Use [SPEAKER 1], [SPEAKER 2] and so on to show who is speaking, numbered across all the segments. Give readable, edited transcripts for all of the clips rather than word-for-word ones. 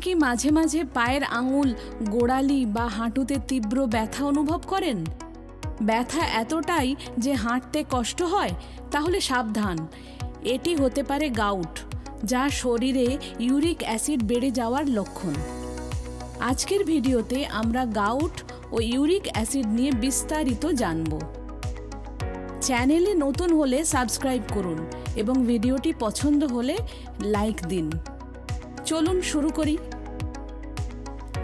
[SPEAKER 1] কি মাঝে মাঝে পায়ের আঙুল, গোড়ালি বা হাঁটুতে তীব্র ব্যথা অনুভব করেন? ব্যথা এতটাই যে হাঁটতে কষ্ট হয়? তাহলে সাবধান, এটি হতে পারে গাউট, যা শরীরে ইউরিক অ্যাসিড বেড়ে যাওয়ার লক্ষণ। আজকের ভিডিওতে আমরা গাউট ও ইউরিক অ্যাসিড নিয়ে বিস্তারিত জানব। চ্যানেলে নতুন হলে সাবস্ক্রাইব করুন এবং ভিডিওটি পছন্দ হলে লাইক দিন। চলুন শুরু করি।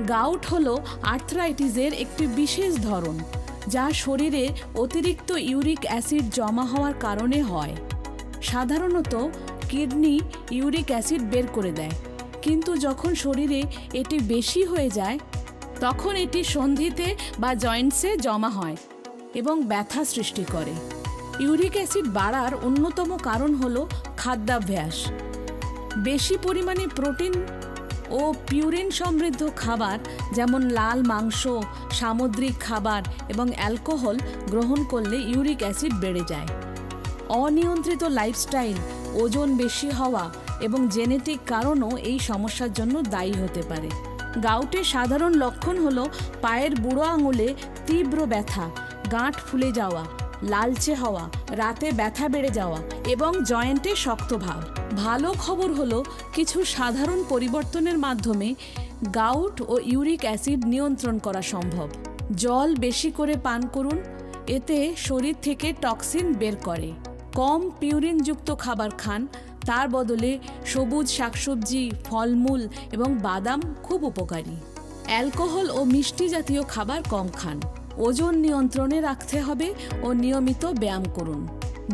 [SPEAKER 1] গাউট হলো আর্থ্রাইটিসের একটি বিশেষ ধরন, যা শরীরে অতিরিক্ত ইউরিক অ্যাসিড জমা হওয়ার কারণে হয়। সাধারণত কিডনি ইউরিক অ্যাসিড বের করে দেয়, কিন্তু যখন শরীরে এটি বেশি হয়ে যায় তখন এটি সন্ধিতে বা জয়েন্টসে জমা হয় এবং ব্যথা সৃষ্টি করে। ইউরিক অ্যাসিড বাড়ার অন্যতম কারণ হলো খাদ্যাভ্যাস। বেশি পরিমাণে প্রোটিন ও পিউরিন সমৃদ্ধ খাবার যেমন লাল মাংস, সামুদ্রিক খাবার এবং অ্যালকোহল গ্রহণ করলে ইউরিক অ্যাসিড বেড়ে যায়। অনিয়ন্ত্রিত লাইফস্টাইল, ওজন বেশি হওয়া এবং জেনেটিক কারণও এই সমস্যার জন্য দায়ী হতে পারে। গাউটের সাধারণ লক্ষণ হলো পায়ের বুড়ো আঙুলে তীব্র ব্যথা, গাঁট ফুলে যাওয়া, লালচে হওয়া, রাতে ব্যথা বেড়ে যাওয়া এবং জয়েন্টে শক্ত ভাব। ভালো খবর হলো কিছু সাধারণ পরিবর্তনের মাধ্যমে গাউট ও ইউরিক অ্যাসিড নিয়ন্ত্রণ করা সম্ভব। জল বেশি করে পান করুন, এতে শরীর থেকে টক্সিন বের করে। কম পিউরিনযুক্ত খাবার খান, তার বদলে সবুজ শাকসবজি, ফলমূল এবং বাদাম খুব উপকারী। অ্যালকোহল ও মিষ্টি জাতীয় খাবার কম খান। ওজন নিয়ন্ত্রণে রাখতে হবে ও নিয়মিত ব্যায়াম করুন।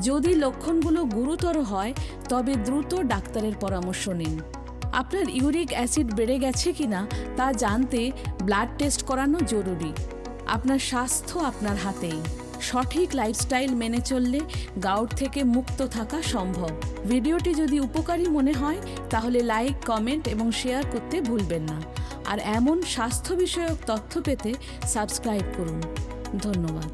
[SPEAKER 1] যদি লক্ষণগুলো গুরুতর হয় তবে দ্রুত ডাক্তারের পরামর্শ নিন। আপনার ইউরিক অ্যাসিড বেড়ে গেছে কিনা তা জানতে ব্লাড টেস্ট করানো জরুরি। আপনার স্বাস্থ্য আপনার হাতেই। সঠিক লাইফস্টাইল মেনে চললে গাউট থেকে মুক্ত থাকা সম্ভব। ভিডিওটি যদি উপকারী মনে হয় তাহলে লাইক, কমেন্ট এবং শেয়ার করতে ভুলবেন না। আর এমন স্বাস্থ্য বিষয়ক তথ্য পেতে সাবস্ক্রাইব করুন। ধন্যবাদ।